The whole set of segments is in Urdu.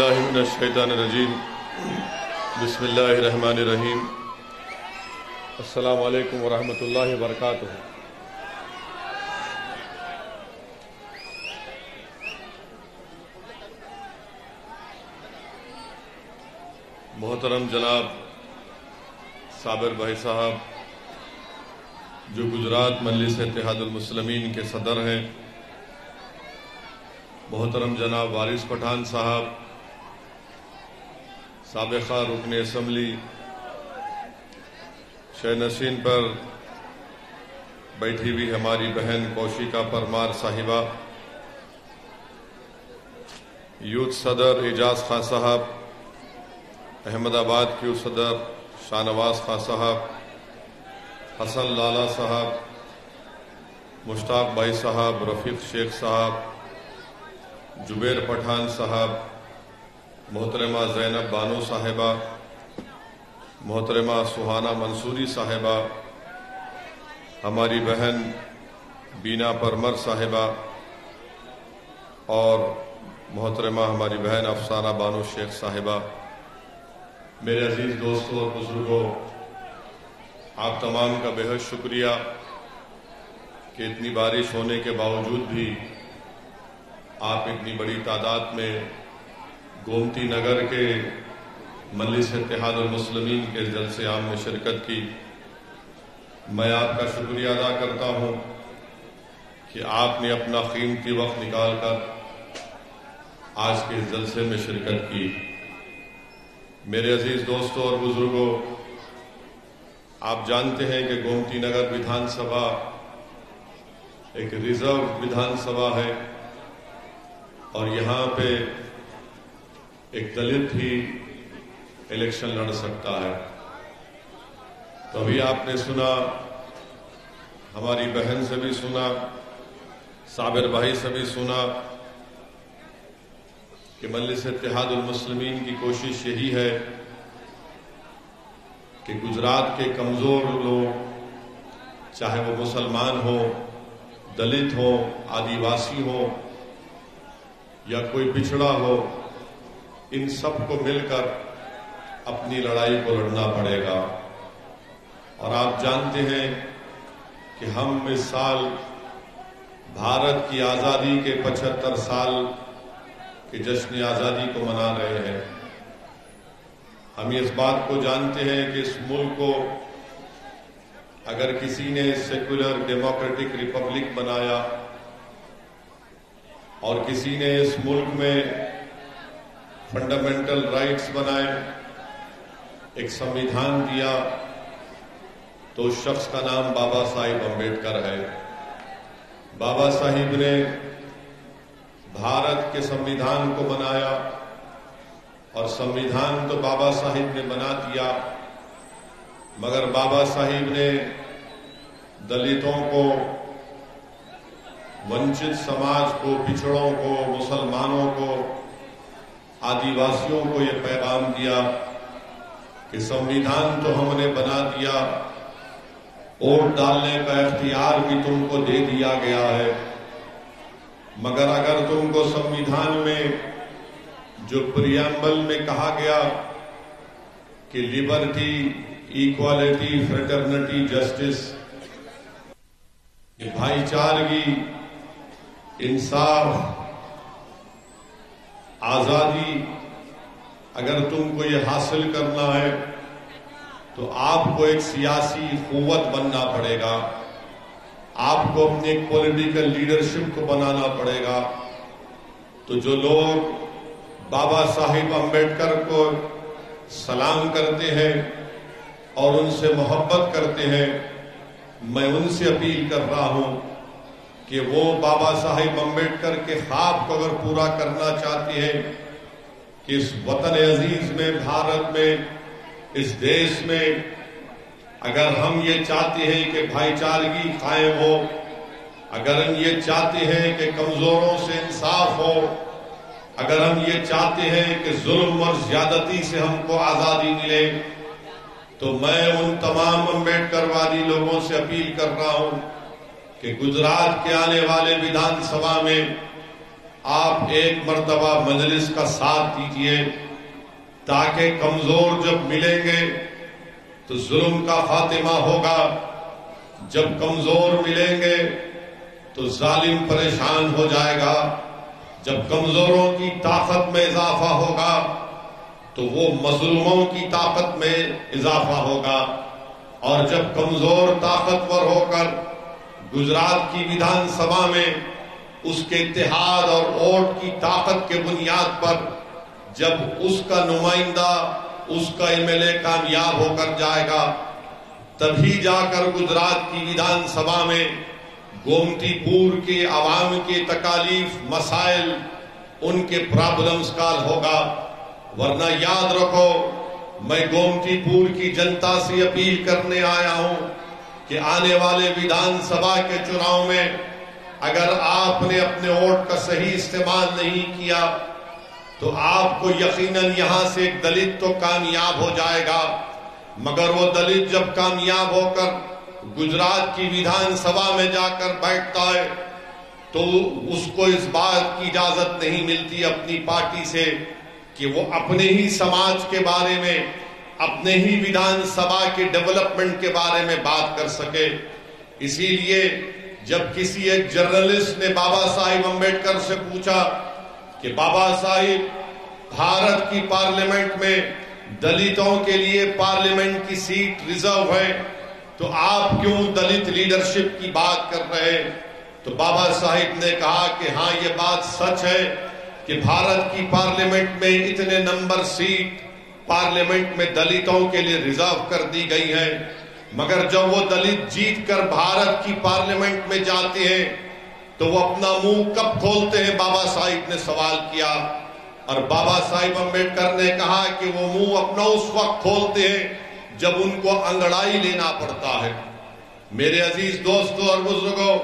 باللہ من الشیطان الرجیم بسم اللہ الرحمن الرحیم السلام علیکم ورحمۃ اللہ وبرکاتہ۔ محترم جناب صابر بھائی صاحب جو گجرات مجلس اتحاد المسلمین کے صدر ہیں، محترم جناب وارث پٹھان صاحب سابقہ رکن اسمبلی، شہ نشین پر بیٹھی ہوئی ہماری بہن کوشیکا پرمار صاحبہ، یوتھ صدر اعجاز خان صاحب، احمد آباد کیو صدر شاہ نواز خان صاحب، حسن لالا صاحب، مشتاق بھائی صاحب، رفیق شیخ صاحب، جبیر پٹھان صاحب، محترمہ زینب بانو صاحبہ، محترمہ سہانا منصوری صاحبہ، ہماری بہن بینا پرمر صاحبہ اور محترمہ ہماری بہن افسانہ بانو شیخ صاحبہ، میرے عزیز دوستوں اور بزرگوں، آپ تمام کا بے حد شکریہ کہ اتنی بارش ہونے کے باوجود بھی آپ اتنی بڑی تعداد میں گومتی نگر کے مجلس اتحاد المسلمین کے جلسے عام میں شرکت کی۔ میں آپ کا شکریہ ادا کرتا ہوں کہ آپ نے اپنا قیمتی وقت نکال کر آج کے اس جلسے میں شرکت کی۔ میرے عزیز دوستوں اور بزرگوں، آپ جانتے ہیں کہ گومتی نگر ودھان سبھا ایک ریزرو ودھان سبھا ہے اور یہاں پہ ایک دلت ہی الیکشن لڑ سکتا ہے۔ تو ابھی آپ نے سنا، ہماری بہن سے بھی سنا، صابر بھائی سے بھی سنا کہ مجلس اتحاد المسلمین کی کوشش یہی ہے کہ گجرات کے کمزور لوگ، چاہے وہ مسلمان ہوں، دلت ہوں، آدیواسی ہوں یا کوئی پچھڑا ہو، ان سب کو مل کر اپنی لڑائی کو لڑنا پڑے گا۔ اور آپ جانتے ہیں کہ ہم اس سال بھارت کی آزادی کے 75 سال کے جشن آزادی کو منا رہے ہیں۔ ہم اس بات کو جانتے ہیں کہ اس ملک کو اگر کسی نے سیکولر ڈیموکریٹک ریپبلک بنایا اور کسی نے اس ملک میں فنڈامنٹل رائٹس بنائے، ایک سمویدھان دیا، تو اس شخص کا نام بابا صاحب امبیڈکر ہے۔ بابا صاحب نے بھارت کے سمویدھان کو بنایا اور سمویدھان تو بابا صاحب نے بنا دیا، مگر بابا صاحب نے دلتوں کو، ونچت سماج کو، پچھڑوں کو، مسلمانوں کو، آدیواسیوں کو یہ پیغام دیا کہ سمویدھان تو ہم نے بنا دیا، ووٹ ڈالنے کا اختیار بھی تم کو دے دیا گیا ہے، مگر اگر تم کو سمویدھان میں جو پریامبل میں کہا گیا کہ لبرٹی، ایکوالٹی، فریٹرنٹی، جسٹس، بھائی چارگی، انصاف، آزادی، اگر تم کو یہ حاصل کرنا ہے تو آپ کو ایک سیاسی قوت بننا پڑے گا، آپ کو اپنے ایک پولیٹیکل لیڈرشپ کو بنانا پڑے گا۔ تو جو لوگ بابا صاحب امبیڈکر کو سلام کرتے ہیں اور ان سے محبت کرتے ہیں، میں ان سے اپیل کر رہا ہوں کہ وہ بابا صاحب امبیڈکر کے خواب کو اگر پورا کرنا چاہتے ہیں کہ اس وطن عزیز میں، بھارت میں، اس دیش میں اگر ہم یہ چاہتے ہیں کہ بھائی چارگی قائم ہو، اگر ہم یہ چاہتے ہیں کہ کمزوروں سے انصاف ہو، اگر ہم یہ چاہتے ہیں کہ ظلم اور زیادتی سے ہم کو آزادی ملے، تو میں ان تمام امبیڈکر وادی لوگوں سے اپیل کر رہا ہوں کہ گجرات کے آنے والے ودھان سبھا میں آپ ایک مرتبہ مجلس کا ساتھ دیجیے تاکہ کمزور جب ملیں گے تو ظلم کا خاتمہ ہوگا، جب کمزور ملیں گے تو ظالم پریشان ہو جائے گا، جب کمزوروں کی طاقت میں اضافہ ہوگا تو وہ مظلوموں کی طاقت میں اضافہ ہوگا، اور جب کمزور طاقتور ہو کر گجرات کی ویدھان سبھا میں اس کے اتحاد اور ووٹ کی طاقت کے بنیاد پر جب اس کا نمائندہ، اس کا ایم ایل اے کامیاب ہو کر جائے گا، تبھی جا کر گجرات کی ویدھان سبھا میں گومتی پور کے عوام کے تکالیف، مسائل، ان کے پرابلمز کا حل ہوگا۔ ورنہ یاد رکھو، میں گومتی پور کی جنتا سے اپیل کرنے آیا ہوں کہ آنے والے ویدھان سبھا کے چناؤ میں اگر آپ نے اپنے ووٹ کا صحیح استعمال نہیں کیا تو آپ کو یقیناً یہاں سے ایک دلت تو کامیاب ہو جائے گا، مگر وہ دلت جب کامیاب ہو کر گجرات کی ویدھان سبھا میں جا کر بیٹھتا ہے تو اس کو اس بات کی اجازت نہیں ملتی اپنی پارٹی سے کہ وہ اپنے ہی سماج کے بارے میں، اپنے ہی ویدھان سبھا کے ڈیولپمنٹ کے بارے میں بات کر سکے۔ اسی لیے جب کسی ایک جرنلسٹ نے بابا صاحب امبیڈکر سے پوچھا کہ بابا صاحب، بھارت کی پارلیمنٹ میں دلتوں کے لیے پارلیمنٹ کی سیٹ ریزرو ہے، تو آپ کیوں دلت لیڈرشپ کی بات کر رہے ہیں؟ تو بابا صاحب نے کہا کہ ہاں، یہ بات سچ ہے کہ بھارت کی پارلیمنٹ میں اتنے نمبر سیٹ پارلیمنٹ میں دلتوں کے لیے ریزرو کر دی گئی ہیں، مگر جب وہ دلت جیت کر بھارت کی پارلیمنٹ میں جاتے ہیں تو وہ اپنا منہ کب کھولتے ہیں؟ بابا صاحب نے سوال کیا، اور بابا صاحب امبیڈکر نے کہا کہ وہ منہ اپنا اس وقت کھولتے ہیں جب ان کو انگڑائی لینا پڑتا ہے۔ میرے عزیز دوستوں اور بزرگوں،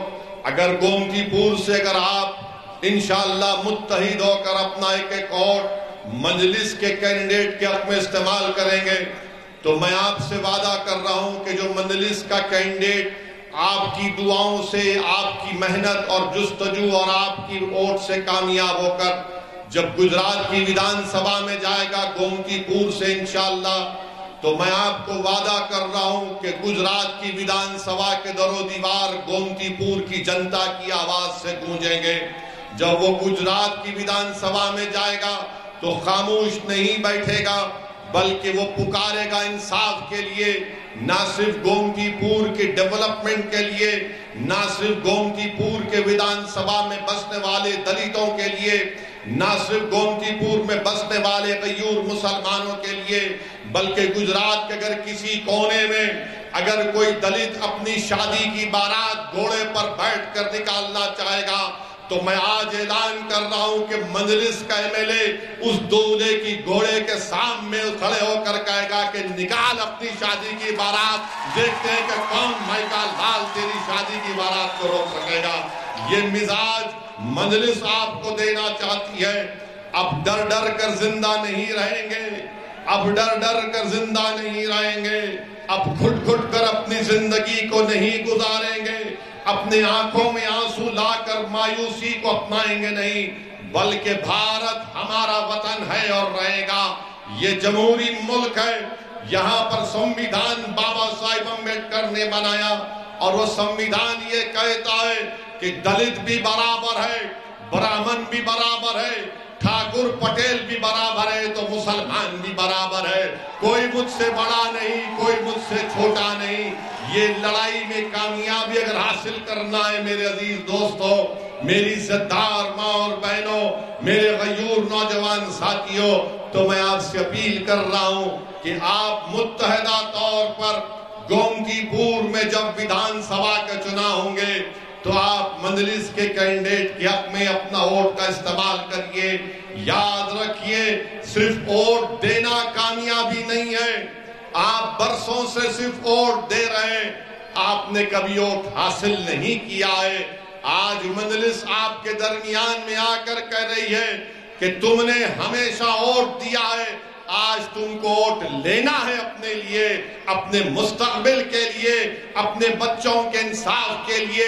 اگر گومتی پور سے اگر آپ انشاءاللہ متحد ہو کر اپنا ایک ووٹ مجلس کے کینڈیڈیٹ کے حق میں استعمال کریں گے تو میں آپ سے وعدہ کر رہا ہوں کہ جو مجلس کا کینڈیڈیٹ آپ کی دعاؤں سے، آپ کی محنت اور جستجو اور آپ کی ووٹ سے کامیاب ہو کر جب گجرات کی ویدھان سبھا میں جائے گا گومتی پور سے انشاءاللہ، تو میں آپ کو وعدہ کر رہا ہوں کہ گجرات کی ویدھان سبھا کے در و دیوار گومتی پور کی جنتا کی آواز سے گونجیں گے۔ جب وہ گجرات کی ویدھان سبھا میں جائے گا تو خاموش نہیں بیٹھے گا، بلکہ وہ پکارے گا انصاف کے لیے، نہ صرف گومتی پور کے ڈیولپمنٹ کے لیے، نہ صرف گومتی پور کے ویدھان سبھا میں بسنے والے دلتوں کے لیے، نہ صرف گومتی پور میں بسنے والے غیور مسلمانوں کے لیے، بلکہ گجرات کے اگر کسی کونے میں اگر کوئی دلت اپنی شادی کی بارات گھوڑے پر بیٹھ کر نکالنا چاہے گا تو میں آج اعلان کر رہا ہوں کہ مجلس کا ایم ایل اے اس دولے کی گھوڑے کے سامنے کھڑے ہو کر کہے گا کہ نکال اپنی شادی کی بارات، دیکھتے ہیں کہ کون بھائی کا لال تیری شادی کی بارات کو روک سکے گا۔ یہ مزاج مجلس آپ کو دینا چاہتی ہے۔ اب ڈر ڈر کر زندہ نہیں رہیں گے، اب ڈر ڈر کر زندہ نہیں رہیں گے، اب گھٹ گھٹ کر اپنی زندگی کو نہیں گزاریں گے، اپنے آنکھوں میں آنسو لا کر مایوسی کو اپنائیں گے نہیں، بلکہ بھارت ہمارا وطن ہے اور رہے گا۔ یہ جمہوری ملک ہے، یہاں پر سمویدھان بابا صاحب امبیڈکر نے بنایا، اور وہ سمویدھان یہ کہتا ہے کہ دلت بھی برابر ہے، برہمن بھی برابر ہے، ٹھاکر پٹیل بھی برابر ہے، تو مسلمان بھی برابر ہے۔ کوئی مجھ سے بڑا نہیں، کوئی مجھ سے چھوٹا نہیں۔ یہ لڑائی میں کامیابی اگر حاصل کرنا ہے میرے عزیز دوستوں، میری عزتدار ماں اور بہنوں، میرے غیور نوجوان ساتھیوں، تو میں آپ سے اپیل کر رہا ہوں کہ آپ متحدہ طور پر گومتی پور میں جب ویدھان سبھا کے چناؤ ہوں گے تو آپ مجلس کے کینڈیڈیٹ کے حق میں اپنا ووٹ کا استعمال کریے۔ یاد رکھیے، صرف ووٹ دینا کامیابی نہیں ہے۔ آپ برسوں سے صرف ووٹ دے رہے ہیں، آپ نے کبھی ووٹ حاصل نہیں کیا ہے۔ آج مجلس آپ کے درمیان میں آ کر کہہ رہی ہے کہ تم نے ہمیشہ ووٹ دیا ہے، آج تم کو ووٹ لینا ہے اپنے لیے، اپنے مستقبل کے لیے، اپنے بچوں کے انصاف کے لیے،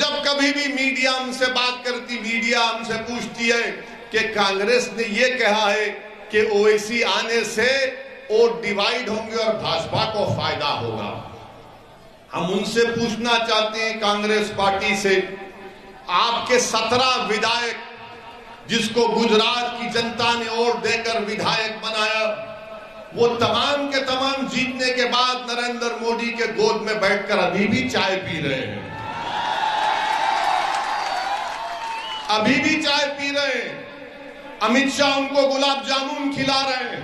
جب کبھی بھی میڈیا ہم سے بات کرتی، میڈیا ہم سے پوچھتی ہے کہ کانگریس نے یہ کہا ہے کہ اویسی آنے سے ووٹ ڈیوائیڈ ہوں گے اور بھاجپا کو فائدہ ہوگا، ہم ان سے پوچھنا چاہتے ہیں کانگریس پارٹی سے، آپ کے 17 ودھائک جس کو گجرات کی جنتا نے ووٹ دے کر ودھائک بنایا، وہ تمام کے تمام جیتنے کے بعد نریندر مودی کے گود میں بیٹھ کر ابھی بھی چائے پی رہے ہیں، ابھی بھی چائے پی رہے ہیں، امت شاہ ان کو گلاب جامن کھلا رہے ہیں،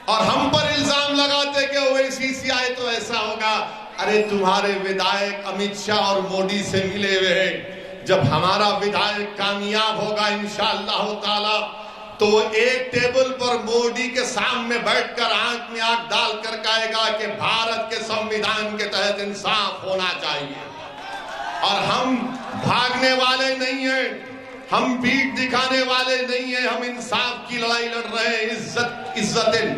اور ہم پر الزام لگاتے کہ اویسی سے آئے تو ایسا ہوگا۔ ارے تمہارے ودھائک امت شاہ اور مودی سے ملے ہوئے ہیں، جب ہمارا ودھائک کامیاب ہوگا انشاءاللہ تعالی تو وہ ایک ٹیبل پر مودی کے سامنے بیٹھ کر آنکھ میں آنکھ ڈال کر کہے گا کہ بھارت کے سنویدھان کے تحت انصاف ہونا چاہیے، اور ہم بھاگنے والے نہیں ہیں، ہم پیٹھ دکھانے والے نہیں ہیں، ہم انصاف کی لڑائی لڑ رہے ہیں، عزت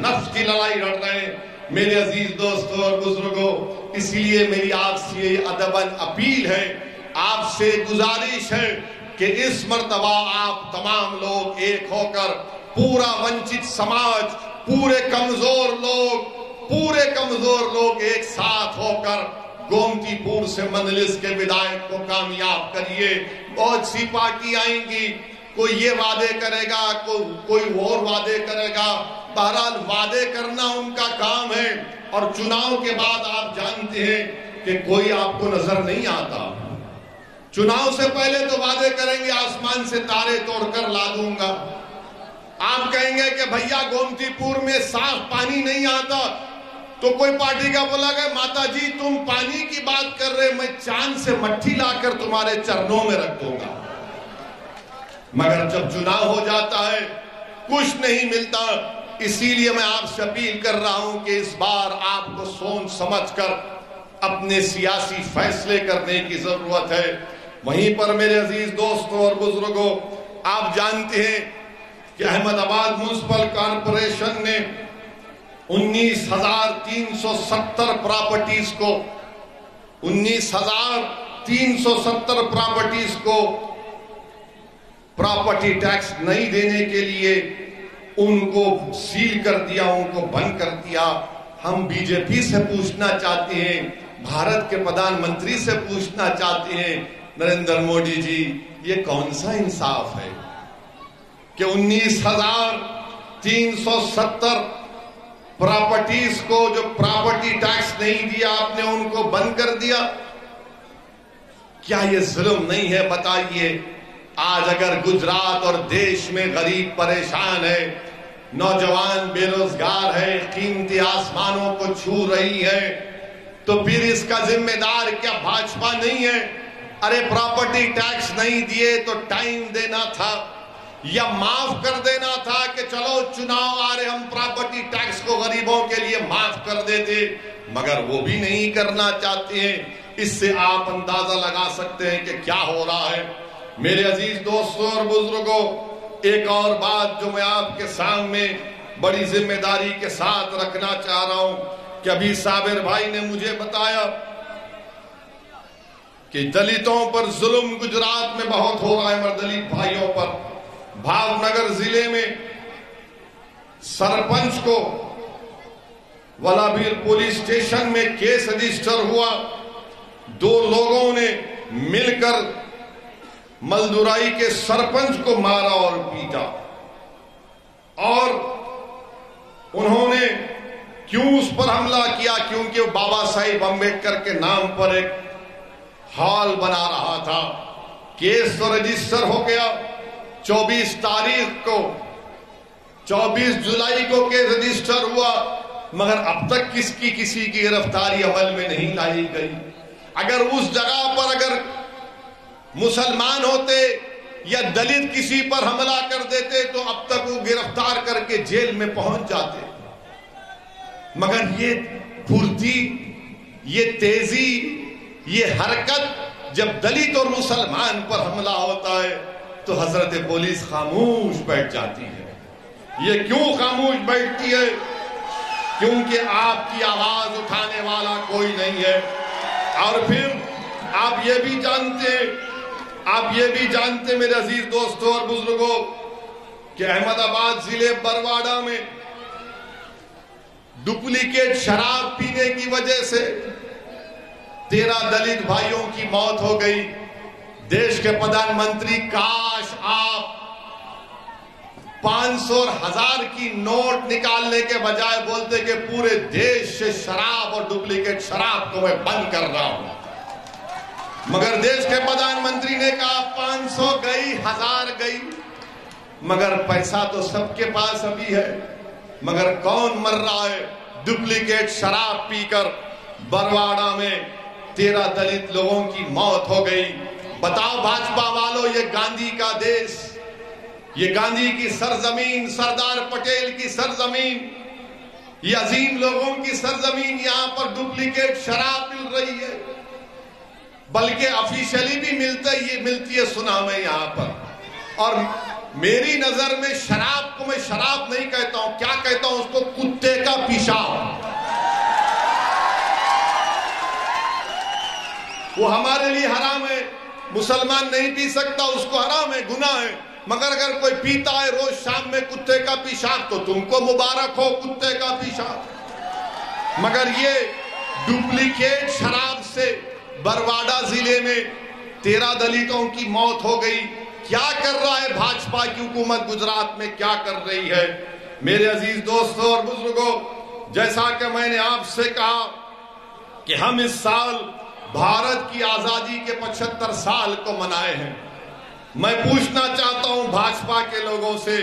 نفس کی لڑائی لڑ رہے ہیں میرے عزیز دوستوں اور بزرگوں۔ اس لیے میری آپ سے ادباً اپیل ہے، آپ سے گزارش ہے کہ اس مرتبہ آپ تمام لوگ ایک ہو کر، پورا ونچت سماج، پورے کمزور لوگ ایک ساتھ ہو کر گومتی پور سے مجلس کے ودھائک کو کامیاب کریے۔ بہت سی پارٹی آئیں گی، کوئی یہ وعدے کرے گا، کوئی اور وعدے کرے گا، بہرحال وعدے کرنا ان کا کام ہے، اور چناؤ کے بعد آپ جانتے ہیں کہ کوئی آپ کو نظر نہیں آتا۔ چناؤ سے پہلے تو وعدے کریں گے آسمان سے تارے توڑ کر لا دوں گا، آپ کہیں گے کہ بھیا گومتی پور میں صاف پانی نہیں آتا، تو کوئی پارٹی کا بولا کہ ماتا جی تم پانی کی بات کر رہے، میں چاند سے مٹھی لا کر تمہارے چرنوں میں رکھ دوں گا۔ مگر جب چناؤ ہو جاتا ہے کچھ نہیں ملتا، اسی لیے میں آپ سے اپیل کر رہا ہوں کہ اس بار آپ کو سوچ سمجھ کر اپنے سیاسی فیصلے کرنے کی ضرورت ہے۔ وہیں پر میرے عزیز دوستوں اور بزرگوں، آپ جانتے ہیں کہ احمد آباد میونسپل کارپوریشن نے 19,370 پراپرٹیز کو 19,370 پراپرٹیز کو پراپرٹی ٹیکس نہیں دینے کے لیے ان کو سیل کر دیا، ان کو بند کر دیا۔ ہم بی جے پی سے پوچھنا چاہتے ہیں، بھارت کے پردھان منتری سے پوچھنا چاہتے ہیں، نریندر مودی جی یہ کون سا انصاف ہے کہ 19,370 پراپرٹیز کو جو پراپرٹی ٹیکس نہیں دیا آپ نے ان کو بند کر دیا؟ کیا یہ ظلم نہیں ہے؟ بتائیے۔ آج اگر گجرات اور دیش میں غریب پریشان ہے، نوجوان بے روزگار ہے، قیمتی آسمانوں کو چھو رہی ہے، تو پھر اس کا ذمہ دار کیا بھاجپا نہیں ہے؟ ارے پراپرٹی ٹیکس نہیں دیے تو ٹائم دینا تھا، یا معاف کر دینا تھا کہ چلو چناؤ آ رہے ہم پراپرٹی ٹیکس کو غریبوں کے لیے معاف کر دیتے، مگر وہ بھی نہیں کرنا چاہتے ہیں۔ اس سے آپ اندازہ لگا سکتے ہیں کہ کیا ہو رہا ہے۔ میرے عزیز دوستوں اور بزرگوں، ایک اور بات جو میں آپ کے سامنے بڑی ذمہ داری کے ساتھ رکھنا چاہ رہا ہوں کہ ابھی صابر بھائی نے مجھے بتایا کہ دلتوں پر ظلم گجرات میں بہت ہو رہا ہے، دلت بھائیوں پر۔ بھاو نگر ضلع میں سرپنچ کو ولابھیر پولیس اسٹیشن میں کیس رجسٹر ہوا، 2 لوگوں نے مل کر ملدورائی کے سرپنچ کو مارا اور پیٹا، اور انہوں نے کیوں اس پر حملہ کیا؟ کیونکہ وہ بابا صاحب امبیڈکر کے نام پر ایک ہال بنا رہا تھا۔ کیس تو رجسٹر ہو گیا، 24 تاریخ کو 24 جولائی کو کیس رجسٹر ہوا، مگر اب تک کسی کی گرفتاری عمل میں نہیں لائی گئی۔ اگر اس جگہ پر اگر مسلمان ہوتے یا دلت کسی پر حملہ کر دیتے تو اب تک وہ گرفتار کر کے جیل میں پہنچ جاتے، مگر یہ پھرتی، یہ تیزی، یہ حرکت جب دلت اور مسلمان پر حملہ ہوتا ہے تو حضرت پولیس خاموش بیٹھ جاتی ہے۔ یہ کیوں خاموش بیٹھتی ہے؟ کیونکہ آپ کی آواز اٹھانے والا کوئی نہیں ہے۔ اور پھر آپ یہ بھی جانتے میرے عزیز دوستوں اور بزرگوں کہ احمد آباد ضلع برواڑہ میں ڈپلیکیٹ شراب پینے کی وجہ سے 13 دلت بھائیوں کی موت ہو گئی۔ دیش کے پردھان منتری، کاش آپ 500 اور 1000 کی نوٹ نکالنے کے بجائے بولتے کہ پورے دیش سے شراب اور ڈپلیکیٹ شراب کو میں بند کر رہا ہوں، مگر دیش کے پردھان منتری نے کہا 500 گئی، 1000 گئی، مگر پیسہ تو سب کے پاس ابھی ہے، مگر کون مر رہا ہے؟ ڈپلیکیٹ شراب پی کر برواڑہ میں 13 دلت لوگوں کی موت ہو گئی۔ بتاؤ بھاجپا والوں، یہ گاندھی کا دیش، یہ گاندھی کی سرزمین، سردار پٹیل کی سرزمین، یہ عظیم لوگوں کی سرزمین، یہاں پر ڈپلیکیٹ شراب مل رہی ہے، بلکہ آفیشلی بھی ملتی ہے سنا میں یہاں پر۔ اور میری نظر میں شراب کو میں شراب نہیں کہتا ہوں، کیا کہتا ہوں اس کو؟ کتے کا پیشاب۔ وہ ہمارے لیے حرام ہے، مسلمان نہیں پی سکتا، اس کو حرام ہے، گناہ ہے، مگر اگر کوئی پیتا ہے روز شام میں کتے کا پیشاب تو تم کو مبارک ہو، کتے کا پیشاب۔ مگر یہ ڈپلیکیٹ شراب سے برواڑہ ضلع میں 13 دلتوں کی موت ہو گئی۔ کیا کر رہا ہے بھاجپا کی حکومت گجرات میں، کیا کر رہی ہے؟ میرے عزیز دوستوں اور بزرگوں، جیسا کہ میں نے آپ سے کہا کہ ہم اس سال بھارت کی آزادی کے 75 سال کو منائے ہیں۔ میں پوچھنا چاہتا ہوں بھاجپا کے لوگوں سے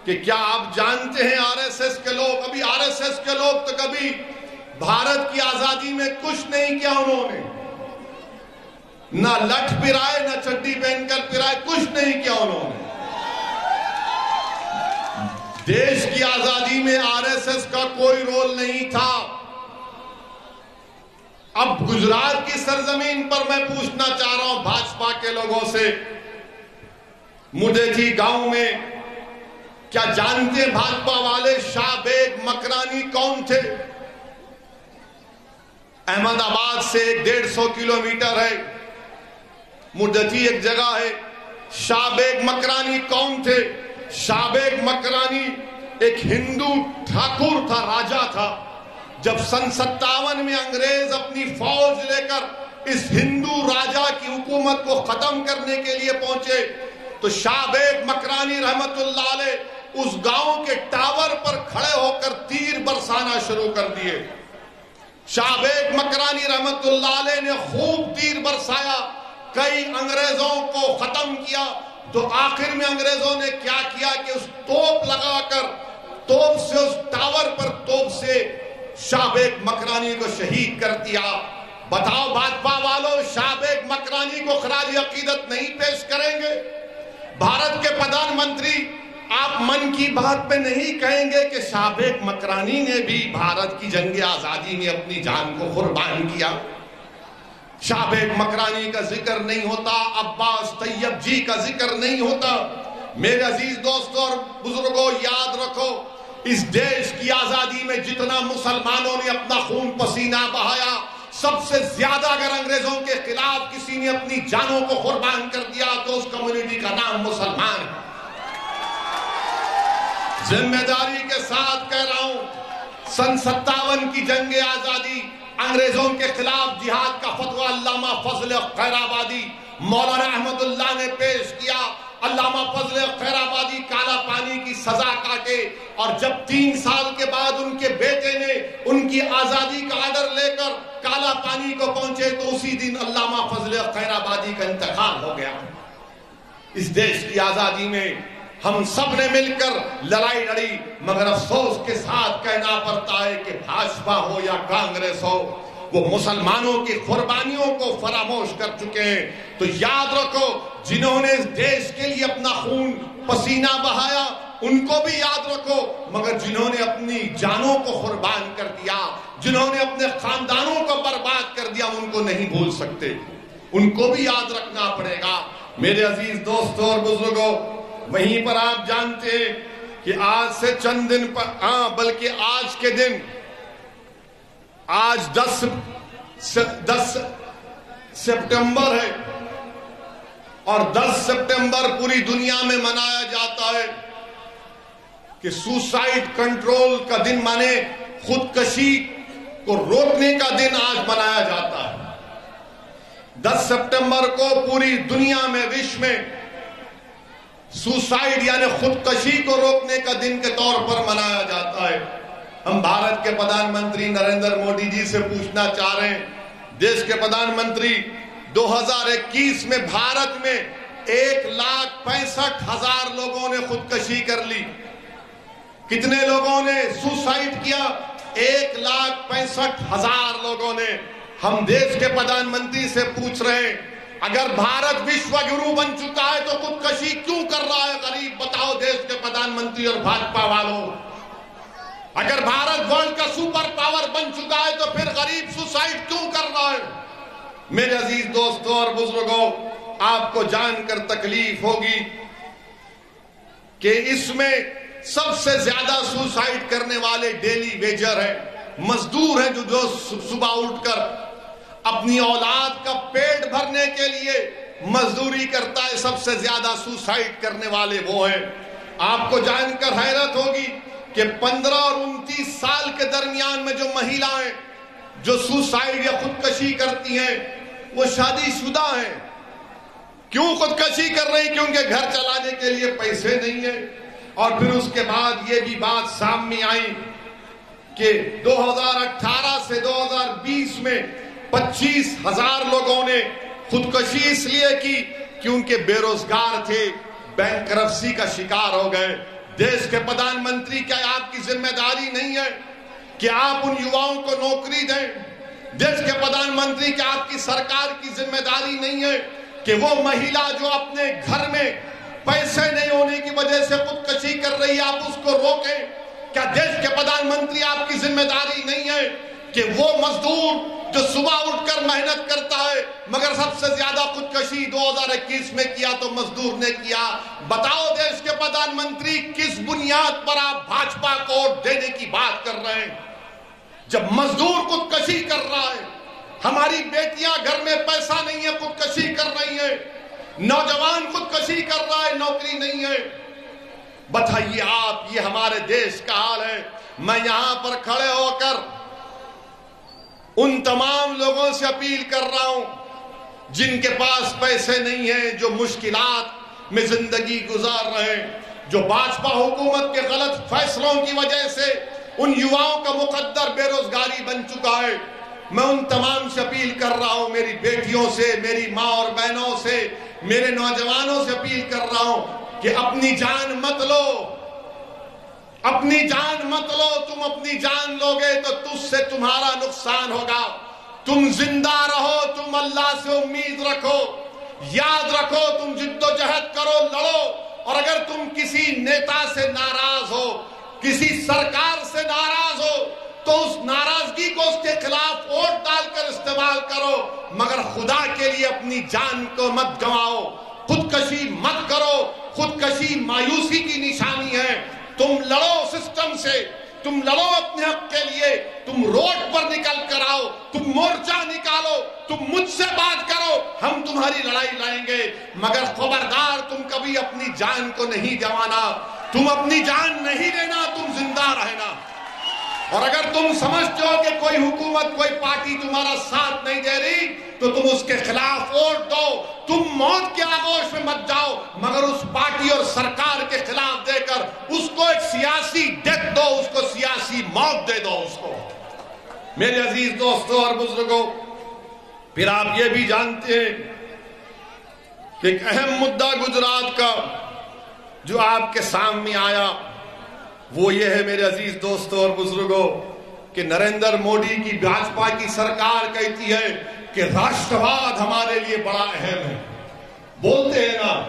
کہ کیا آپ جانتے ہیں آر ایس ایس کے لوگ، ابھی آر ایس ایس کے لوگ تو کبھی بھارت کی آزادی میں کچھ نہیں کیا، انہوں نے نہ لٹھ پرائے، نہ چڈی پہن کر پرائے، کچھ نہیں کیا انہوں نے۔ دیش کی آزادی میں آر ایس ایس کا کوئی رول نہیں تھا۔ اب گجرات کی سرزمین پر میں پوچھنا چاہ رہا ہوں بھاجپا کے لوگوں سے، مدیٹھی گاؤں میں کیا جانتے ہیں بھاجپا والے شاہ بیگ مکرانی کون تھے؟ احمد آباد سے 150 کلومیٹر ہے، مدیٹھی ایک جگہ ہے۔ شاہ بیگ مکرانی کون تھے؟ شاہ بیگ مکرانی ایک ہندو ٹھاکر تھا، راجا تھا۔ جب سن 57 میں انگریز اپنی فوج لے کر اس ہندو راجا کی حکومت کو ختم کرنے کے لیے پہنچے تو شاہ بیگ مکرانی رحمت اللہ علیہ اس گاؤں کے ٹاور پر کھڑے ہو کر تیر برسانا شروع کر دیے۔ شاہ بیگ مکرانی رحمت اللہ علیہ نے خوب تیر برسایا، کئی انگریزوں کو ختم کیا، تو آخر میں انگریزوں نے کیا کیا کہ اس توپ لگا کر توپ سے اس ٹاور پر توپ سے شاہ بیگ مکرانی کو شہید کر دیا۔ بتاؤ بھاجپا والوں، شاہ بیگ مکرانی کو خراج عقیدت نہیں پیش کریں گے؟ بھارت کے پردھان منتری آپ من کی بات میں نہیں کہیں گے کہ شاہ بیگ مکرانی نے بھی بھارت کی جنگ آزادی میں اپنی جان کو قربان کیا؟ شاہ بیگ مکرانی کا ذکر نہیں ہوتا، عباس طیب جی کا ذکر نہیں ہوتا۔ میرے عزیز دوستوں اور بزرگوں، یاد رکھو، اس دیش کی آزادی میں جتنا مسلمانوں نے اپنا خون پسینہ بہایا، سب سے زیادہ اگر انگریزوں کے خلاف کسی نے اپنی جانوں کو قربان کر دیا تو اس کمیونٹی کا نام مسلمان ہے۔ ذمہ داری کے ساتھ کہہ رہا ہوں، سن 57 کی جنگ آزادی، انگریزوں کے خلاف جہاد کا فتویٰ علامہ فضل خیر آبادی مولانا احمد اللہ نے پیش کیا۔ علامہ فضل خیر آبادی کالا پانی کی سزا کاٹے، اور جب 3 سال کے بعد ان کے بیٹے نے ان کی آزادی کا آرڈر لے کر کالا پانی کو پہنچے تو اسی دن علامہ فضل خیر آبادی کا انتقال ہو گیا۔ اس دیش کی آزادی میں ہم سب نے مل کر لڑائی لڑی، مگر افسوس کے ساتھ کہنا پڑتا ہے کہ بھاجپا ہو یا کانگریس ہو، وہ مسلمانوں کی قربانیوں کو فراموش کر چکے ہیں۔ تو یاد رکھو، جنہوں نے اس دیش کے لیے اپنا خون پسینہ بہایا ان کو بھی یاد رکھو، مگر جنہوں نے اپنی جانوں کو قربان کر دیا، جنہوں نے اپنے خاندانوں کو برباد کر دیا، ان کو نہیں بھول سکتے، ان کو بھی یاد رکھنا پڑے گا۔ میرے عزیز دوستوں اور بزرگوں، وہیں پر آپ جانتے ہیں کہ آج سے چند دن پر بلکہ آج کے دن، آج 10 سپٹمبر ہے اور 10 سپٹمبر پوری دنیا میں منایا جاتا ہے کہ سوسائڈ کنٹرول کا دن مانے خودکشی کو روکنے کا دن آج منایا جاتا ہے۔ 10 سپٹمبر کو پوری دنیا میں وشو میں سوسائڈ یعنی خودکشی کو روکنے کا دن کے طور پر منایا جاتا ہے۔ ہم بھارت کے پردھان منتری نریندر مودی جی سے پوچھنا چاہ رہے ہیں، دیش کے پردھان منتری 2021 میں بھارت میں 1,65,000 لوگوں نے خودکشی کر لی۔ کتنے لوگوں نے سوسائڈ کیا؟ 1,65,000 لوگوں نے۔ ہم دیش کے پردھان منتری سے پوچھ رہے ہیں، اگر بھارت وشو گرو بن چکا ہے تو خودکشی کیوں کر رہا ہے غریب؟ بتاؤ دیش کے پردھان منتری اور بھاجپا والوں، اگر بھارت ورلڈ کا سپر پاور بن چکا ہے تو پھر غریب سوسائڈ کیوں کر رہا ہے؟ میرے عزیز دوستوں اور بزرگوں، آپ کو جان کر تکلیف ہوگی کہ اس میں سب سے زیادہ سوسائڈ کرنے والے ڈیلی ویجر ہیں، مزدور ہیں، جو صبح اٹھ کر اپنی اولاد کا پیٹ بھرنے کے لیے مزدوری کرتا ہے۔ سب سے زیادہ سوسائڈ کرنے والے وہ ہیں۔ آپ کو جان کر حیرت ہوگی کہ 15 اور 29 سال کے درمیان میں جو مہیلائیں جو سوسائڈ یا خودکشی کرتی ہیں وہ شادی شدہ ہیں۔ کیوں خودکشی کر رہی؟ کیونکہ گھر چلانے کے لیے پیسے نہیں ہیں۔ اور پھر اس کے بعد یہ بھی بات سامنے آئی کہ 2018 سے 2020 میں 25,000 لوگوں نے خودکشی اس لیے کی کیونکہ بے روزگار تھے، بینکرپسی کا شکار ہو گئے۔ دیش کے پردھان منتری، کیا آپ کی ذمہ داری نہیں ہے کہ آپ ان یواؤں کو نوکری دیں؟ دیش کے پردھان منتری، کیا آپ کی سرکار کی ذمہ داری نہیں ہے کہ وہ مہیلا جو اپنے گھر میں پیسے نہیں ہونے کی وجہ سے خودکشی کر رہی ہے آپ اس کو روکیں؟ کیا دیش کے پردھان منتری آپ کی ذمہ داری نہیں ہے کہ وہ مزدور جو صبح اٹھ کر محنت کرتا ہے مگر سب سے زیادہ خودکشی 2021 میں کیا تو مزدور نے کیا؟ بتاؤ دیش کے پردھان منتری، کس بنیاد پر آپ بھاجپا کو ووٹ دینے کی بات کر رہے ہیں جب مزدور خودکشی کر رہا ہے؟ ہماری بیٹیاں گھر میں پیسہ نہیں ہے خودکشی کر رہی ہیں، نوجوان خودکشی کر رہا ہے، نوکری نہیں ہے۔ بتائیے آپ، یہ ہمارے دیش کا حال ہے۔ میں یہاں پر کھڑے ہو کر ان تمام لوگوں سے اپیل کر رہا ہوں جن کے پاس پیسے نہیں ہیں، جو مشکلات میں زندگی گزار رہے ہیں، جو بھاجپا حکومت کے غلط فیصلوں کی وجہ سے ان یواؤں کا مقدر بے روزگاری بن چکا ہے۔ میں ان تمام سے اپیل کر رہا ہوں، میری بیٹیوں سے، میری ماں اور بہنوں سے، میرے نوجوانوں سے اپیل کر رہا ہوں کہ اپنی جان مت لو، اپنی جان مت لو۔ تم اپنی جان لوگے تو تجھ سے تمہارا نقصان ہوگا۔ تم زندہ رہو، تم اللہ سے امید رکھو، یاد رکھو، تم جد و جہد کرو، لڑو۔ اور اگر تم کسی نیتا سے ناراض ہو، کسی سرکار سے ناراض ہو تو اس ناراضگی کو اس کے خلاف ووٹ ڈال کر استعمال کرو، مگر خدا کے لیے اپنی جان کو مت گنواؤ، خودکشی مت کرو۔ خودکشی مایوسی کی نشانی ہے۔ تم لڑو سسٹم سے، تم لڑو اپنے حق کے لیے، تم روڈ پر نکل کر آؤ، تم مورچہ نکالو، تم مجھ سے بات کرو، ہم تمہاری لڑائی لڑیں گے، مگر خبردار تم کبھی اپنی جان کو نہیں گنوانا، تم اپنی جان نہیں لینا، تم زندہ رہنا۔ اور اگر تم سمجھتے ہو کہ کوئی حکومت، کوئی پارٹی تمہارا ساتھ نہیں دے رہی تو تم اس کے خلاف ووٹ دو، تم موت کے آغوش میں مت جاؤ، مگر اس پارٹی اور سرکار کے خلاف دے کر اس کو ایک سیاسی ڈیتھ دو، اس کو سیاسی موت دے دو اس کو۔ میرے عزیز دوستوں اور بزرگوں، پھر آپ یہ بھی جانتے ہیں کہ ایک اہم مدعا گجرات کا جو آپ کے سامنے آیا وہ یہ ہے میرے عزیز دوستوں اور بزرگوں کہ نریندر مودی کی بھاجپا کی سرکار کہتی ہے کہ راشٹرواد ہمارے لیے بڑا اہم ہے۔ بولتے ہیں نا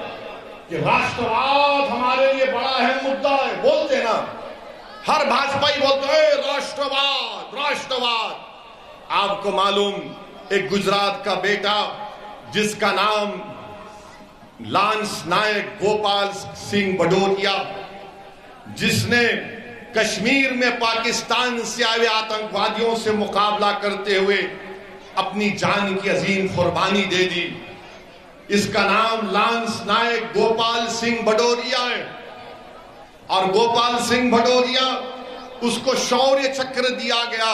کہ راشٹرواد ہمارے لیے بڑا اہم مدعا ہے، بولتے ہیں نا، ہر بھاجپائی بولتے ہیں راشٹرواد راشٹرواد۔ آپ کو معلوم ایک گجرات کا بیٹا جس کا نام لانس نائک گوپال سنگھ بھدوریا، جس نے کشمیر میں پاکستان سے آئے آتنکوادیوں سے مقابلہ کرتے ہوئے اپنی جان کی عظیم قربانی دے دی. اس کا نام لانس نائک گوپال سنگھ بھڈوریا ہے. اور گوپال سنگھ بھڈوریا اس کو شوریہ چکر دیا گیا.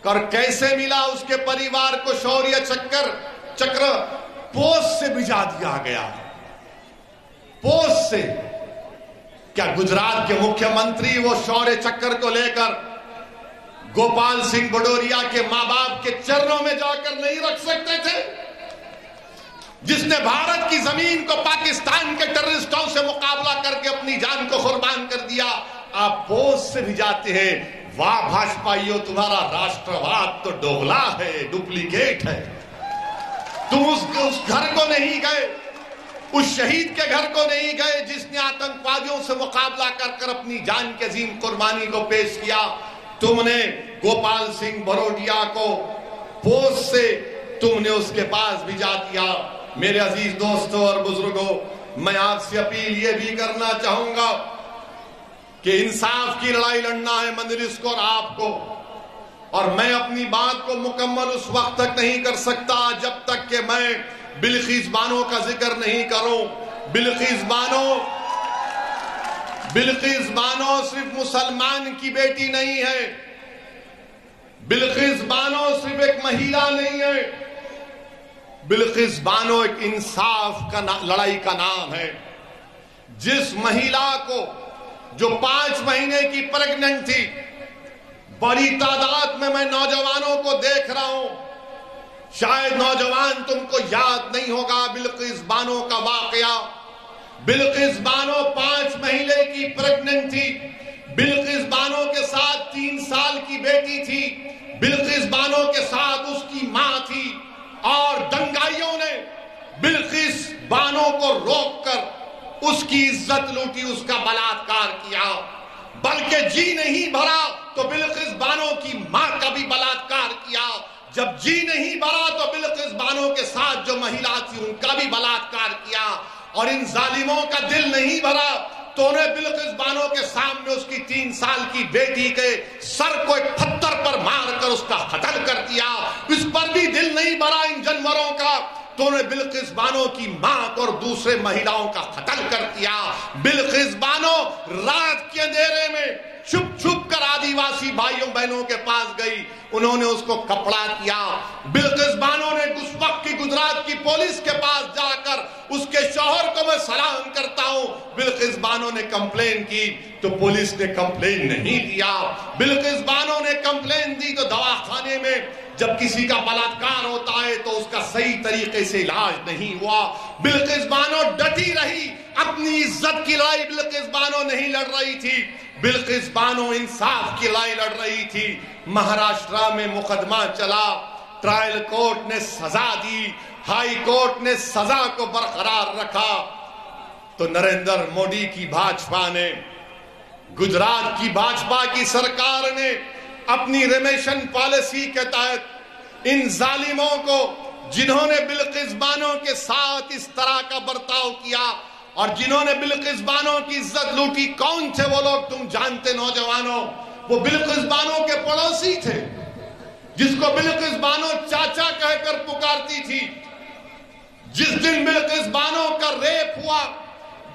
اور کیسے ملا اس کے پریوار کو شوریہ چکر؟ پوسٹ سے بھیجا دیا گیا. پوسٹ سے. کیا گجرات کے مکھیہ منتری وہ شوریہ چکر کو لے کر گوپال سنگھ بھڈوریا کے ماں باپ کے چرنوں میں جا کر نہیں رکھ سکتے تھے؟ جس نے بھارت کی زمین کو پاکستان کے ٹیررسٹوں سے مقابلہ کر کے اپنی جان کو قربان کر دیا، آپ پوسٹ سے بھی جاتے ہیں. واہ بھاجپائیو، تمہارا راشٹرواد تو ڈوغلا ہے، ڈپلیکیٹ ہے. تم اس گھر کو نہیں گئے، اس شہید کے گھر کو نہیں گئے جس نے آتنکوادیوں سے مقابلہ کر کر اپنی جان کی عظیم قربانی کو پیش کیا. تم نے گوپال سنگھ بھڈوریا کو پوسٹ سے تم نے اس کے پاس بھیجا دیا. میرے عزیز دوستوں اور بزرگوں، میں آپ سے اپیل یہ بھی کرنا چاہوں گا کہ انصاف کی لڑائی لڑنا ہے مجلس کو اور آپ کو. اور میں اپنی بات کو مکمل اس وقت تک نہیں کر سکتا جب تک کہ میں بلقیس بانو کا ذکر نہیں کروں. بلقیس بانو صرف مسلمان کی بیٹی نہیں ہے. بلقیس بانو صرف ایک مہیلا نہیں ہے. بلقیس بانو ایک انصاف کا لڑائی کا نام ہے. جس مہیلا کو جو 5 مہینے کی پریگننٹ تھی، بڑی تعداد میں نوجوانوں کو دیکھ رہا ہوں، شاید نوجوان تم کو یاد نہیں ہوگا بلقیس بانو کا واقعہ. بلقیس بانو 5 مہینے کی پریگننٹ تھی. بلقیس بانو کے ساتھ 3 سال کی بیٹی تھی. بلقیس بانو کے ساتھ اس کی ماں تھی. اور دنگائیوں نے بلقیس بانو کو روک کر اس کی عزت لوٹی، اس کا بلاತ್ಕಾರ کیا. بلکہ جی نہیں بھرا تو بلقیس بانو کی ماں کا بھی بلاತ್ಕಾರ کیا. جب جی نہیں بھرا تو بلقیس بانو کے ساتھ جو مہیلا تھی ان کا بھی بلاತ್ಕಾರ کیا. اور ان ظالموں کا دل نہیں بھرا تو انہیں بلقیس بانو کے سامنے اس کی 3 سال کی بیٹی کے سر کو ایک پتھر پر مار کر اس کا قتل کر دیا. اس پر بھی دل نہیں بھرا ان جانوروں کا تو انہیں بلقیس بانو کی ماں کو اور دوسرے مہیلاؤں کا قتل کر دیا. بلقیس بانو رات کے اندھیرے میں چھپ چھپ کر آدیواسی بھائیوں بہنوں کے پاس گئی. انہوں نے اس کو کپڑا کیا. بلقیس بانو نے اس وقت کی گجرات کی پولیس کے پاس جا کر اس کے شوہر کو میں سلام کرتا ہوں. بلقیس بانو نے کمپلین کی تو پولیس نے کمپلین نہیں دیا. بلقیس بانو نے کمپلین دی تو دواخانے میں جب کسی کا بلاತ್ਕਾਰ ہوتا ہے تو اس کا صحیح طریقے سے علاج نہیں ہوا. بلقیس بانو ڈٹی رہی. اپنی عزت کی لڑائی بلقیس بانو نہیں لڑ رہی تھی. بلقیس بانو انصاف کی لڑائی لڑ رہی تھی. مہاراشٹرا میں مقدمہ چلا، ٹرائل کورٹ نے سزا دی، ہائی کورٹ نے سزا کو برقرار رکھا تو نریندر مودی کی بھاجپا نے، گجرات کی بھاجپا کی سرکار نے اپنی ریمیشن پالیسی کے تحت ان ظالموں کو جنہوں نے بلقیس بانو کے ساتھ اس طرح کا برتاؤ کیا اور جنہوں نے بلقیس بانو کی عزت لوٹی، کون تھے وہ لوگ تم جانتے نوجوانوں؟ وہ بلقیس بانو کے پڑوسی تھے جس کو بلقیس بانو چاچا کہہ کر پکارتی تھی. جس دن بلقیس بانو کا ریپ ہوا،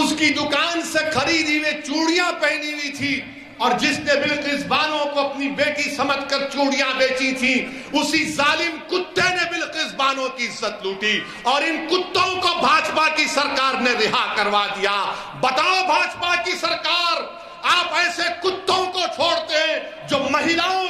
اس کی دکان سے خریدی ہوئی چوڑیاں پہنی ہوئی تھی اور جس نے بلقیس بانو کو اپنی بیٹی سمجھ کر چوڑیاں بیچی تھی، اسی ظالم کتے نے بلقیس بانو کی عزت لوٹی اور ان کتوں کو بھاجپا کی سرکار نے رہا کروا دیا. بتاؤ بھاجپا کی سرکار، آپ ایسے کتوں کو چھوڑتے ہیں جو مہیلاؤں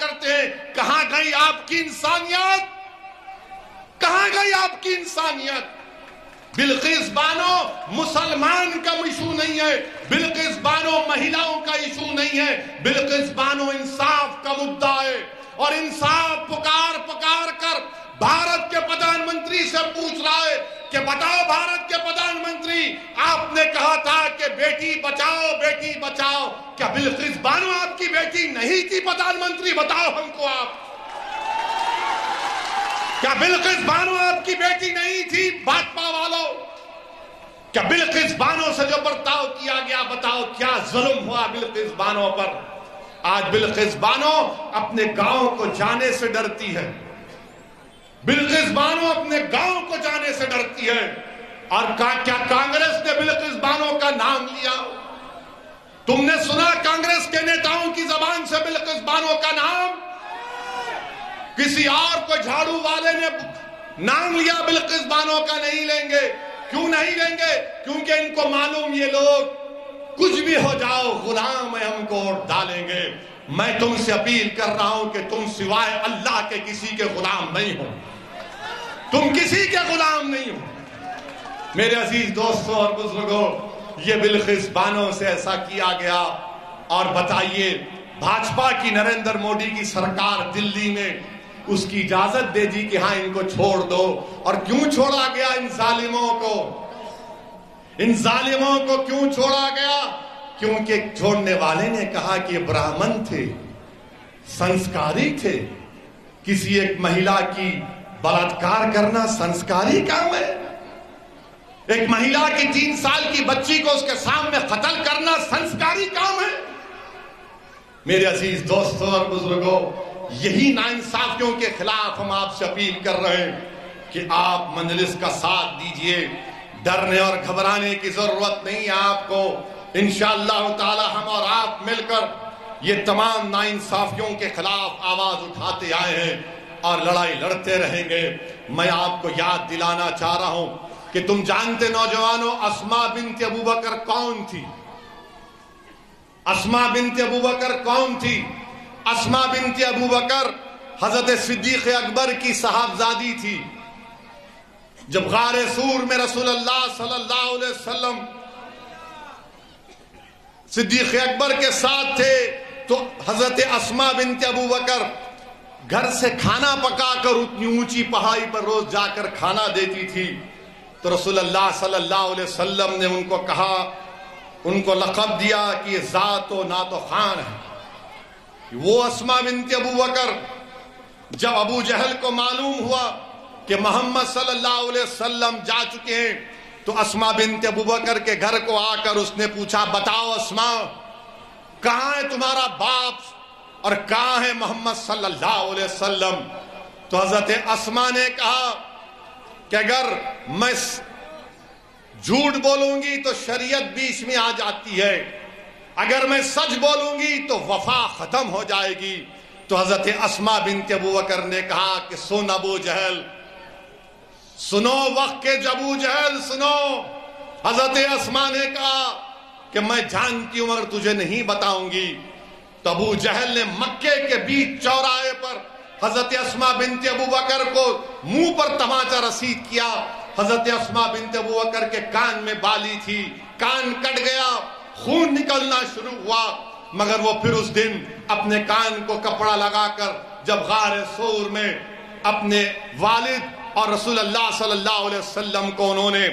کرتے ہیں؟ کہاں گئی آپ کی انسانیت؟ کہاں گئی آپ کی انسانیت؟ بلقیس بانو مسلمان کا ایشو نہیں ہے، بلقیس بانو مہیلاؤں کا ایشو نہیں ہے، بلقیس بانو انصاف کا مدعا ہے. اور انصاف پکار پکار کر بھارت کے پردھان منتری سے پوچھ رہا ہے کہ بتاؤ بھارت کے پردھان منتری، آپ نے کہا تھا کہ بیٹی بچاؤ بیٹی بچاؤ، کیا بلقیس بانو آپ کی بیٹی نہیں تھی پردھان منتری؟ بتاؤ ہم کو آپ، کیا بلقیس بانو آپ کی بیٹی نہیں تھی؟ بھاجپا والوں، کیا بلقیس بانو سے جو برتاؤ کیا گیا، بتاؤ کیا ظلم ہوا بلقیس بانو پر؟ آج بلقیس بانو اپنے گاؤں کو جانے سے ڈرتی ہے، بلقیس بانو اپنے گاؤں کو جانے سے ڈرتی ہے۔ اور کیا کانگریس نے بلقیس بانو کا نام لیا؟ تم نے سنا کانگریس کے نیتاؤں کی زبان سے بلقیس بانو کا نام؟ کسی اور کو جھاڑو والے نے نام لیا، بلقیس بانو کا نہیں لیں گے۔ کیوں نہیں لیں گے؟ کیونکہ ان کو معلوم یہ لوگ کچھ بھی ہو جاؤ غلام ہے، ہم کو ووٹ ڈالیں گے۔ میں تم سے اپیل کر رہا ہوں کہ تم سوائے اللہ کے کسی کے غلام نہیں ہو، تم کسی کے غلام نہیں ہو۔ میرے عزیز دوستوں اور بزرگوں، یہ بلقیس بانو سے ایسا کیا گیا۔ اور بتائیے، بھاجپا کی نریندر مودی کی سرکار دلی میں اس کی اجازت دے دی کہ ہاں ان کو چھوڑ دو۔ اور کیوں چھوڑا گیا ان ظالموں کو؟ ان ظالموں کو کیوں چھوڑا گیا؟ کیونکہ چھوڑنے والے نے کہا کہ یہ برہمن تھے، سنسکاری تھے۔ کسی ایک مہیلا کی بلاತ್ಕಾರ کرنا سنسکاری کام ہے؟ ایک مہیلا کی 3 سال کی بچی کو اس کے سامنے قتل کرنا سنسکاری کام ہے؟ میرے عزیز دوستوں اور بزرگوں، یہی ناانصافیوں کے خلاف ہم آپ سے اپیل کر رہے ہیں کہ آپ مجلس کا ساتھ دیجئے۔ ڈرنے اور گھبرانے کی ضرورت نہیں ہے آپ کو۔ انشاءاللہ تعالی ہم اور آپ مل کر یہ تمام ناانصافیوں کے خلاف آواز اٹھاتے آئے ہیں اور لڑائی لڑتے رہیں گے۔ میں آپ کو یاد دلانا چاہ رہا ہوں کہ تم جانتے نوجوانوں، اسماء بنت ابوبکر کون تھی؟ اسماء بنت ابوبکر کون تھی؟ اسماء بنت ابوبکر حضرت صدیق اکبر کی صاحبزادی تھی۔ جب غار سور میں رسول اللہ صلی اللہ علیہ وسلم صدیق اکبر کے ساتھ تھے تو حضرت اسماء بنت ابوبکر گھر سے کھانا پکا کر اتنی اونچی پہاڑی پر روز جا کر کھانا دیتی تھی۔ تو رسول اللہ صلی اللہ علیہ وسلم نے ان کو کہا، ان کو لقب دیا کہ یہ ذات و نعت و خوان ہے۔ وہ اسماء بنت ابوبکر، جب ابو جہل کو معلوم ہوا کہ محمد صلی اللہ علیہ وسلم جا چکے ہیں تو اسماء بنت ابوبکر کے گھر کو آ کر اس نے پوچھا، بتاؤ اسماء، کہاں ہے تمہارا باپ اور کہاں ہے محمد صلی اللہ علیہ وسلم؟ تو حضرت اسماء نے کہا کہ اگر میں جھوٹ بولوں گی تو شریعت بیچ میں آ جاتی ہے، اگر میں سچ بولوں گی تو وفا ختم ہو جائے گی۔ تو حضرت اسماء بنت ابوبکر نے کہا کہ سن ابو جہل، سنو وقت کے ابو جہل سنو۔ حضرت اسماء نے کہا کہ میں جانتی ہوں مگر تجھے نہیں بتاؤں گی۔ تو ابو جہل نے مکے کے بیچ چوراہے پر حضرت اسماء بنت ابوبکر کو منہ پر تماچا رسید کیا۔ حضرت اسماء بنت ابوبکر کے کان میں بالی تھی، کان کٹ گیا، خون نکلنا شروع ہوا، مگر وہ پھر اس دن اپنے کان کو کپڑا لگا کر جب غار سور میں اپنے والد اور رسول اللہ صلی اللہ علیہ وسلم کو انہوں نے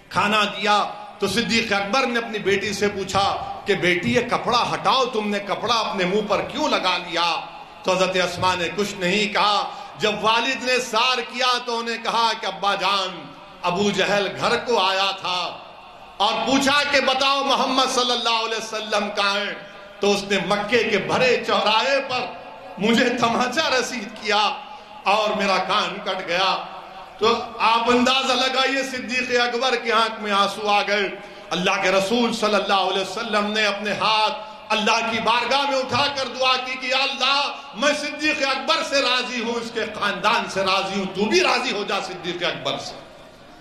کھانا دیا تو صدیق اکبر نے اپنی بیٹی سے پوچھا کہ بیٹی یہ کپڑا ہٹاؤ، تم نے کپڑا اپنے منہ پر کیوں لگا لیا؟ تو حضرت اسماء نے کچھ نہیں کہا۔ جب والد نے سار کیا تو انہیں کہا کہ ابا جان، ابو جہل گھر کو آیا تھا اور پوچھا کہ بتاؤ محمد صلی اللہ علیہ وسلم کہاں ہیں؟ تو اس نے مکے کے بھرے چوراہے پر مجھے تماچا رسید کیا اور میرا کان کٹ گیا۔ تو آپ اندازہ لگائیے صدیق اکبر کی آنکھ میں آنسو آ گئے۔ اللہ کے رسول صلی اللہ علیہ وسلم نے اپنے ہاتھ اللہ کی بارگاہ میں اٹھا کر دعا کی کہ اللہ میں صدیق اکبر سے راضی ہوں، اس کے خاندان سے راضی ہوں، تو بھی راضی ہو جا صدیق اکبر سے۔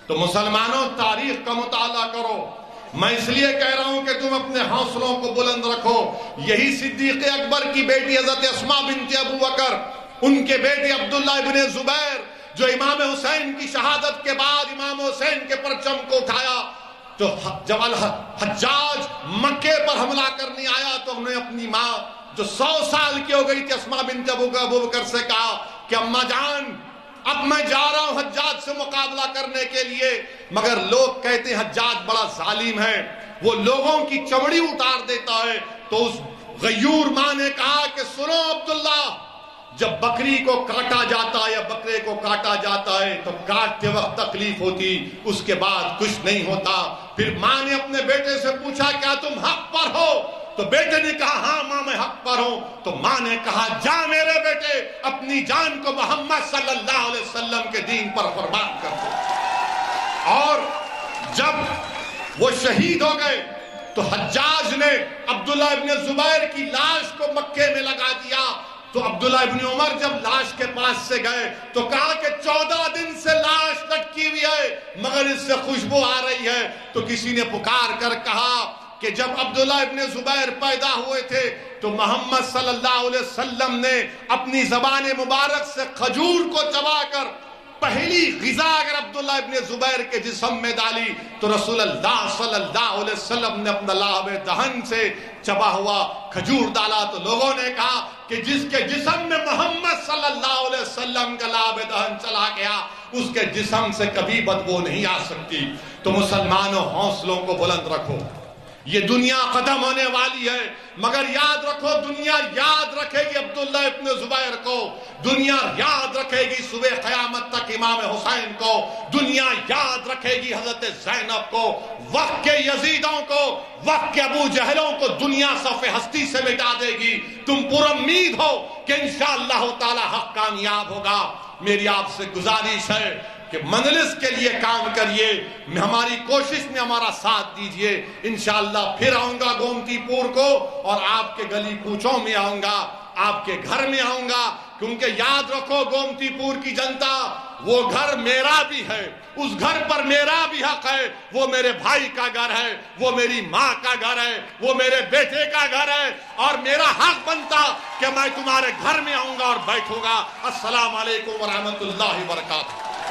تو مسلمانوں، تاریخ کا مطالعہ کرو۔ میں اس لیے کہہ رہا ہوں کہ تم اپنے حوصلوں کو بلند رکھو۔ یہی صدیق اکبر کی بیٹی حضرت اسماء بنت ابوبکر، ان کے بیٹے عبداللہ ابن زبیر جو امام حسین کی شہادت کے بعد امام حسین کے پرچم کو اٹھایا، تو جب حجاج مکے پر حملہ کرنے آیا تو انہوں نے اپنی ماں جو 100 سال کی ہو گئی تھی اسماء بنت ابوبکر سے کہا کہ اماں جان اب میں جا رہا ہوں حجاج سے مقابلہ کرنے کے لیے، مگر لوگ کہتے ہیں حجاج بڑا ظالم ہے، وہ لوگوں کی چمڑی اتار دیتا ہے۔ تو اس غیور ماں نے کہا کہ سنو عبداللہ، جب بکری کو کاٹا جاتا ہے یا بکرے کو کاٹا جاتا ہے تو کاٹتے وقت تکلیف ہوتی، اس کے بعد کچھ نہیں ہوتا۔ پھر ماں نے اپنے بیٹے سے پوچھا کیا تم حق پر ہو؟ تو بیٹے نے کہا ہاں ماں میں حق پر ہوں. تو ماں نے کہا جا میرے بیٹے اپنی جان کو محمد صلی اللہ علیہ وسلم کے دین پر قربان کر دو. اور جب وہ شہید ہو گئے تو حجاج نے عبداللہ ابن زبیر کی لاش کو مکے میں لگا دیا. تو عبداللہ ابن عمر جب لاش کے پاس سے گئے تو کہا کہ 14 دن سے لاش لٹکی ہوئی ہے مگر اس سے خوشبو آ رہی ہے. تو کسی نے پکار کر کہا کہ جب عبداللہ ابن زبیر پیدا ہوئے تھے تو محمد صلی اللہ علیہ وسلم نے اپنی زبان مبارک سے کھجور کو چبا کر پہلی غذا اگر عبداللہ ابن زبیر کے جسم میں ڈالی تو رسول اللہ صلی اللہ علیہ وسلم نے اپنا لعاب دہن سے چبا ہوا کھجور ڈالا. تو لوگوں نے کہا کہ جس کے جسم میں محمد صلی اللہ علیہ وسلم کا لعاب دہن چلا گیا اس کے جسم سے کبھی بدبو نہیں آ سکتی. تو مسلمانوں حوصلوں کو بلند رکھو. یہ دنیا ختم ہونے والی ہے مگر یاد رکھو دنیا یاد رکھے گی عبداللہ ابن زبیر کو. دنیا یاد رکھے گی صبح قیامت تک امام حسین کو. دنیا یاد رکھے گی حضرت زینب کو. وقت کے یزیدوں کو وقت کے ابو جہلوں کو دنیا صف ہستی سے مٹا دے گی. تم پر امید ہو کہ انشاءاللہ تعالی حق کامیاب ہوگا. میری آپ سے گزارش ہے کہ مجلس کے لیے کام کریے. ہماری کوشش میں ہمارا ساتھ دیجئے. انشاءاللہ پھر آؤں گا گومتی پور کو اور آپ کے گلی کوچوں میں آؤں گا, آپ کے گھر میں آؤں گا. کیونکہ یاد رکھو گومتی پور کی جنتا وہ گھر میرا بھی ہے, اس گھر پر میرا بھی حق ہے. وہ میرے بھائی کا گھر ہے, وہ میری ماں کا گھر ہے, وہ میرے بیٹے کا گھر ہے اور میرا حق بنتا کہ میں تمہارے گھر میں آؤں گا اور بیٹھوں گا. السلام علیکم ورحمۃ اللہ وبرکاتہ.